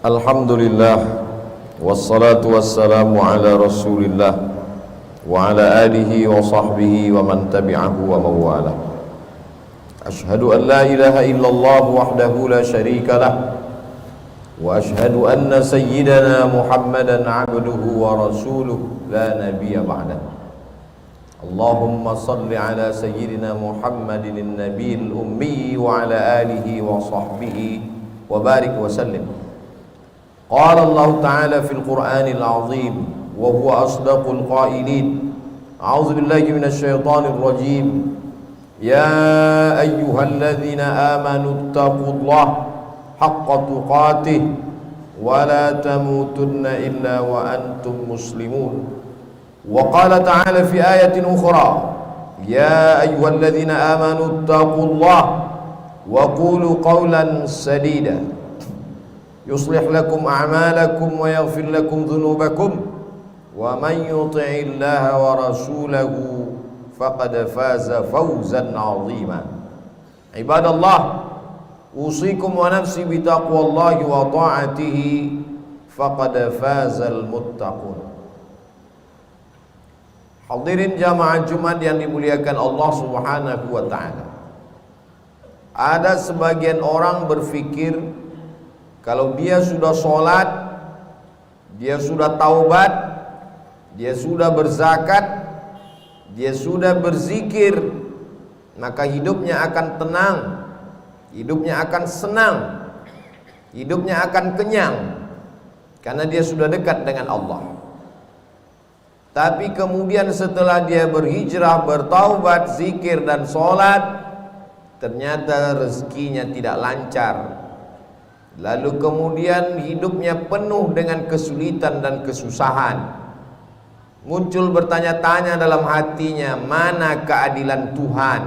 Alhamdulillah wassalatu wassalamu ala Rasulillah wa ala alihi wa sahbihi wa man tabi'ahu wa mawala. Ashhadu an la ilaha illallah wahdahu la sharika lah wa ashhadu anna sayyidana Muhammadan abduhu wa rasuluhu la nabiyya ba'dah. Allahumma salli ala sayyidina Muhammadin an-nabiyil ummi wa ala alihi wa sahbihi wa barik wa sallim. قال الله تعالى في القرآن العظيم وهو أصدق القائلين أعوذ بالله من الشيطان الرجيم يا أيها الذين آمنوا اتقوا الله حق تقاته ولا تموتن إلا وأنتم مسلمون وقال تعالى في آية أخرى يا أيها الذين آمنوا اتقوا الله وقولوا قولا سديدا يصلح لكم أعمالكم ويغفر لكم ذنوبكم ومن يطع الله ورسوله فقد فاز فوزا عظيما عباد الله أوصيكم ونفسي بتقوى الله وطاعته فقد فاز المتقون. Hadirin jamaah Jumat yang dimuliakan Allah Subhanahu wa taala. Ada sebagian orang berpikir kalau dia sudah sholat, dia sudah taubat, dia sudah berzakat, dia sudah berzikir, maka hidupnya akan tenang, hidupnya akan senang, hidupnya akan kenyang, karena dia sudah dekat dengan Allah. Tapi kemudian setelah dia berhijrah, bertaubat, zikir dan sholat, ternyata rezekinya tidak lancar. Lalu kemudian hidupnya penuh dengan kesulitan dan kesusahan. Muncul bertanya-tanya dalam hatinya, mana keadilan Tuhan?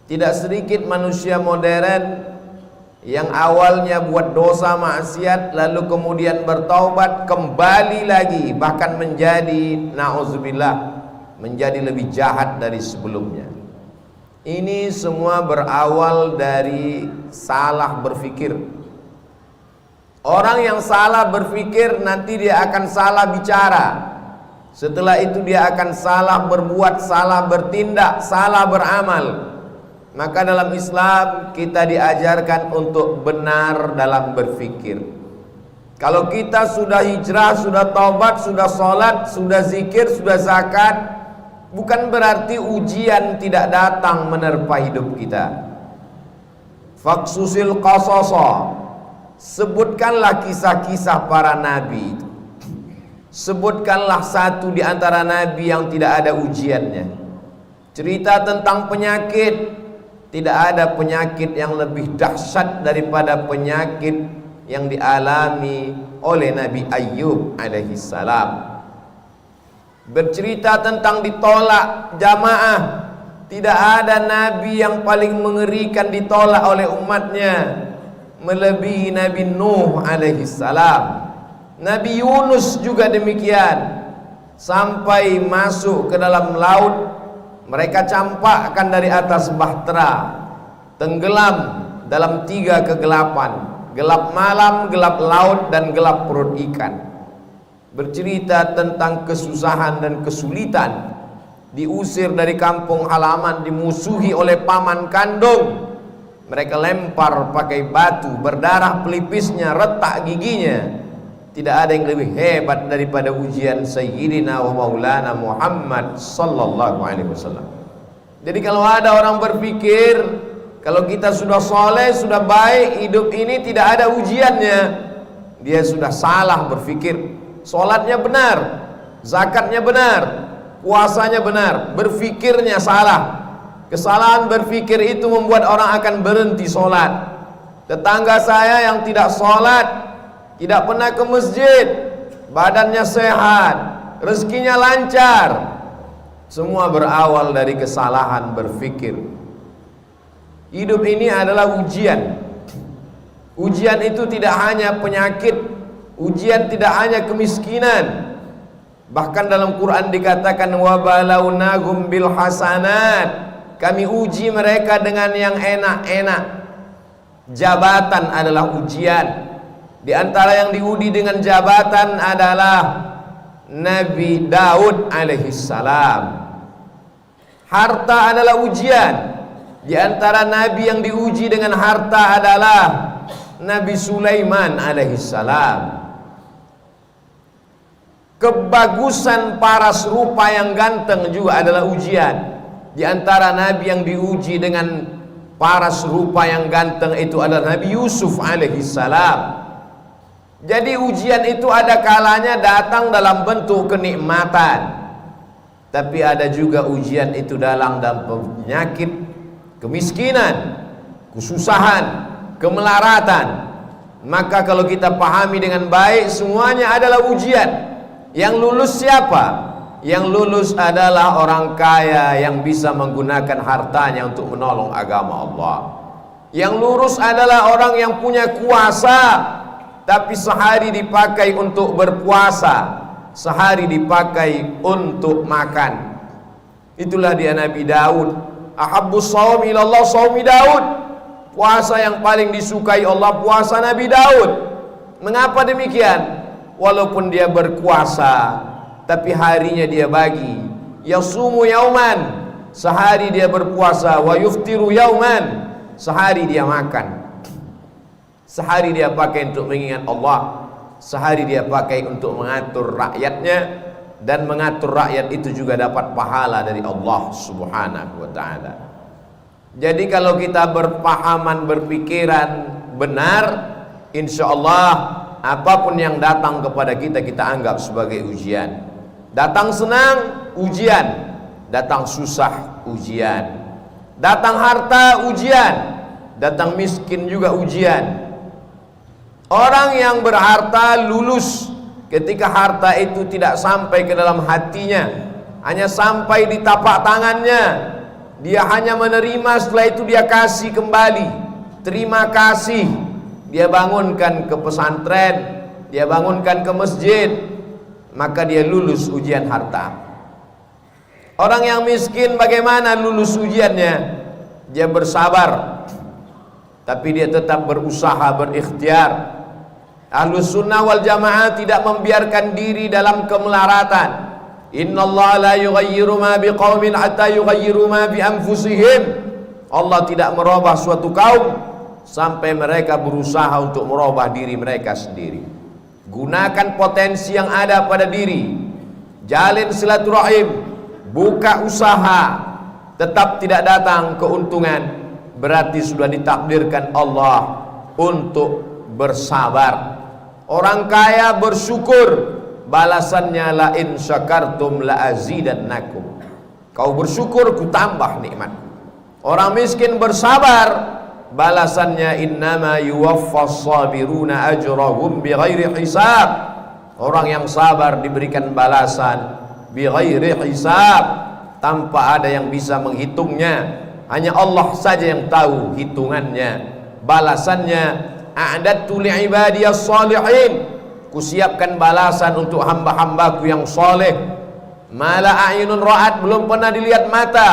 Tidak sedikit manusia modern yang awalnya buat dosa maksiat lalu kemudian bertaubat, kembali lagi, bahkan menjadi na'udzubillah, menjadi lebih jahat dari sebelumnya. Ini semua berawal dari salah berpikir. Orang yang salah berpikir nanti dia akan salah bicara. Setelah itu dia akan salah berbuat, salah bertindak, salah beramal. Maka dalam Islam kita diajarkan untuk benar dalam berpikir. Kalau kita sudah hijrah, sudah taubat, sudah sholat, sudah zikir, sudah zakat, bukan berarti ujian tidak datang menerpa hidup kita. Faqsusil qasasa, sebutkanlah kisah-kisah para nabi itu. Sebutkanlah satu di antara nabi yang tidak ada ujiannya. Cerita tentang penyakit, tidak ada penyakit yang lebih dahsyat daripada penyakit yang dialami oleh Nabi Ayyub alaihi salam. Bercerita tentang ditolak jamaah, tidak ada nabi yang paling mengerikan ditolak oleh umatnya melebihi Nabi Nuh alaihi salam. Nabi Yunus juga demikian. Sampai masuk ke dalam laut, mereka campakkan dari atas bahtera, tenggelam dalam 3 kegelapan, gelap malam, gelap laut, dan gelap perut ikan. Bercerita tentang kesusahan dan kesulitan, diusir dari kampung halaman, dimusuhi oleh paman kandung. Mereka lempar pakai batu, berdarah pelipisnya, retak giginya. Tidak ada yang lebih hebat daripada ujian Sayyidina wa Maulana Muhammad sallallahu alaihi wasallam. Jadi kalau ada orang berpikir kalau kita sudah soleh, sudah baik, hidup ini tidak ada ujiannya, dia sudah salah berpikir. Sholatnya benar, zakatnya benar, puasanya benar, berpikirnya salah. Kesalahan berpikir itu membuat orang akan berhenti sholat. Tetangga saya yang tidak sholat, tidak pernah ke masjid, badannya sehat, rezekinya lancar, semua berawal dari kesalahan berpikir. Hidup ini adalah ujian. Ujian itu tidak hanya penyakit, ujian tidak hanya kemiskinan. Bahkan dalam Quran dikatakan wa balawnahum bil hasanat, kami uji mereka dengan yang enak-enak. Jabatan adalah ujian, Di antara yang diuji dengan jabatan adalah Nabi Daud alaihissalam. Harta adalah ujian. Di antara nabi yang diuji dengan harta adalah Nabi Sulaiman alaihissalam. Kebagusan paras rupa yang ganteng juga adalah ujian. Di antara nabi yang diuji dengan paras rupa yang ganteng itu adalah Nabi Yusuf alaihissalam. Jadi ujian itu ada kalanya datang dalam bentuk kenikmatan, tapi ada juga ujian itu dalam penyakit, kemiskinan, kesusahan, kemelaratan. Maka kalau kita pahami dengan baik, semuanya adalah ujian. Yang lulus siapa? Yang lulus adalah orang kaya yang bisa menggunakan hartanya untuk menolong agama Allah. Yang lurus adalah orang yang punya kuasa, tapi sehari dipakai untuk berpuasa, sehari dipakai untuk makan. Itulah dia Nabi Daud. Ahabbus shaum ilallah shaumi Daud. Puasa yang paling disukai Allah, puasa Nabi Daud. Mengapa demikian? Walaupun dia berkuasa, tapi harinya dia bagi. Yasumu yauman, sehari dia berpuasa. Wa yuftiru yauman, sehari dia makan. Sehari dia pakai untuk mengingat Allah, sehari dia pakai untuk mengatur rakyatnya, dan mengatur rakyat itu juga dapat pahala dari Allah Subhanahu wa ta'ala. Jadi kalau kita berpahaman, berpikiran benar, insya Allah apapun yang datang kepada kita, kita anggap sebagai ujian. Datang senang, ujian. Datang susah, ujian. Datang harta, ujian. Datang miskin juga ujian. Orang yang berharta lulus ketika harta itu tidak sampai ke dalam hatinya, hanya sampai di tapak tangannya. Dia hanya menerima, setelah itu dia kasih kembali. Terima kasih. Dia bangunkan ke pesantren, dia bangunkan ke masjid, maka dia lulus ujian harta. Orang yang miskin bagaimana lulus ujiannya? Dia bersabar, tapi dia tetap berusaha, berikhtiar. Ahlus sunnah wal jamaah tidak membiarkan diri dalam kemelaratan. Innallaha la yughayyiru ma biqaumin hatta yughayyiru ma bi anfusihim. Allah tidak merubah suatu kaum sampai mereka berusaha untuk merubah diri mereka sendiri. Gunakan potensi yang ada pada diri, jalin silaturahim, buka usaha. Tetap tidak datang keuntungan, berarti sudah ditakdirkan Allah untuk bersabar. Orang kaya bersyukur, balasannya la in syakartum la azidannakum. Kau bersyukur, ku tambah nikmat. Orang miskin bersabar, balasannya innama yuwaffas sabiruna ajrahum bighairi hisab. Orang yang sabar diberikan balasan bighairi hisab, tanpa ada yang bisa menghitungnya. Hanya Allah saja yang tahu hitungannya. Balasannya a'dadtu li'ibadiyas shalihin, kusiapkan balasan untuk hamba-hambaku yang soleh. Mala a'yunun ra'at, belum pernah dilihat mata,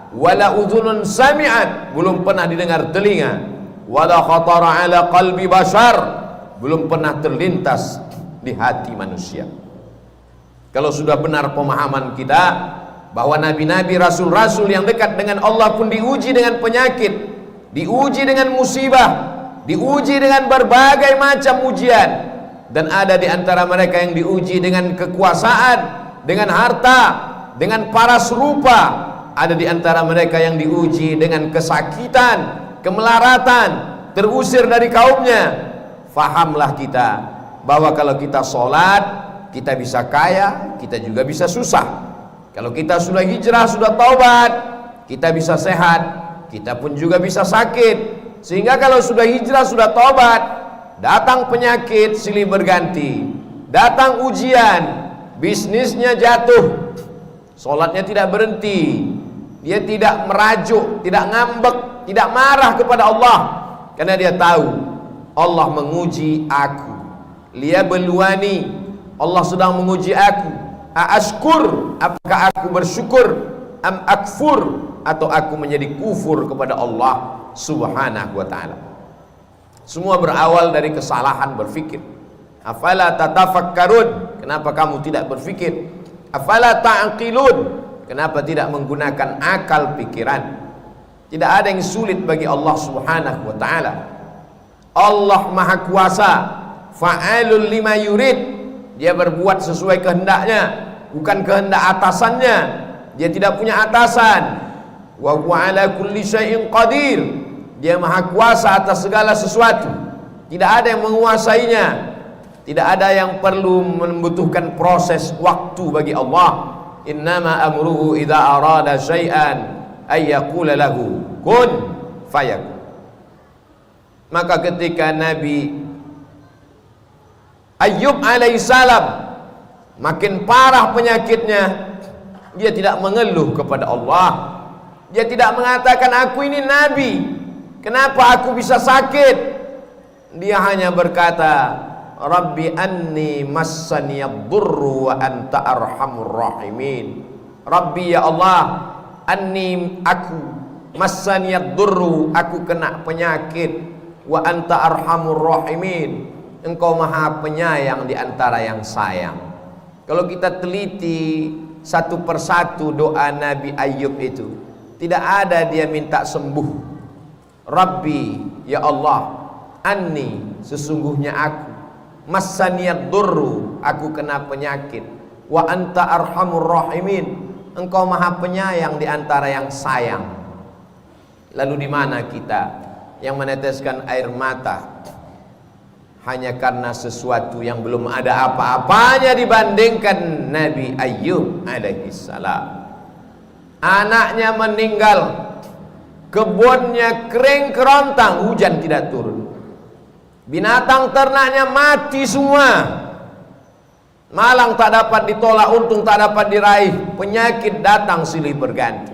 wala udhunun sami'at, belum pernah didengar telinga, wala khatara ala qalbi bashar, belum pernah terlintas di hati manusia. Kalau sudah benar pemahaman kita bahwa nabi-nabi, rasul-rasul yang dekat dengan Allah pun diuji dengan penyakit, diuji dengan musibah, diuji dengan berbagai macam ujian, dan ada di antara mereka yang diuji dengan kekuasaan, dengan harta, dengan paras rupa. Ada di antara mereka yang diuji dengan kesakitan, kemelaratan, terusir dari kaumnya. Fahamlah kita bahwa kalau kita sholat, kita bisa kaya, kita juga bisa susah. Kalau kita sudah hijrah, sudah taubat, kita bisa sehat, kita pun juga bisa sakit. Sehingga kalau sudah hijrah, sudah taubat, datang penyakit silih berganti, datang ujian, bisnisnya jatuh, sholatnya tidak berhenti, dia tidak merajuk, tidak ngambek, tidak marah kepada Allah, karena dia tahu Allah menguji aku. Liyabluwani, Allah sedang menguji aku. Aashkur, apakah aku bersyukur? Am akfur, atau aku menjadi kufur kepada Allah Subhanahu wa ta'ala. Semua berawal dari kesalahan berfikir. Afala tatafakkarun, kenapa kamu tidak berfikir? Afala ta'qilun, kenapa tidak menggunakan akal pikiran? Tidak ada yang sulit bagi Allah Subhanahu wa taala. Allah Maha Kuasa, fa'alul lima yurid. Dia berbuat sesuai kehendaknya, bukan kehendak atasannya. Dia tidak punya atasan. Wa huwa ala kulli syai'in qadir. Dia Maha Kuasa atas segala sesuatu. Tidak ada yang menguasainya. Tidak ada yang perlu membutuhkan proses waktu bagi Allah. Innama amruhu idza arada syai'an ay yaqula lahu kun fayakun. Maka ketika Nabi Ayyub alaihissalam makin parah penyakitnya, dia tidak mengeluh kepada Allah. Dia tidak mengatakan aku ini nabi, kenapa aku bisa sakit? Dia hanya berkata, Rabbi anni massaniyad durru wa anta arhamur rahimin. Rabbi ya Allah, anni aku massaniyad durru, aku kena penyakit, wa anta arhamur rahimin, engkau maha penyayang di antara yang sayang. Kalau kita teliti satu persatu doa Nabi Ayyub itu, tidak ada dia minta sembuh. Rabbi ya Allah, anni sesungguhnya aku, massaniyad durru, aku kena penyakit, wa anta arhamur rahimin, engkau maha penyayang di antara yang sayang. Lalu di mana kita yang meneteskan air mata hanya karena sesuatu yang belum ada apa-apanya dibandingkan Nabi Ayyub alaihissalam? Anaknya meninggal, kebunnya kering kerontang, hujan tidak turun, binatang ternaknya mati semua, malang tak dapat ditolak, untung tak dapat diraih, penyakit datang silih berganti.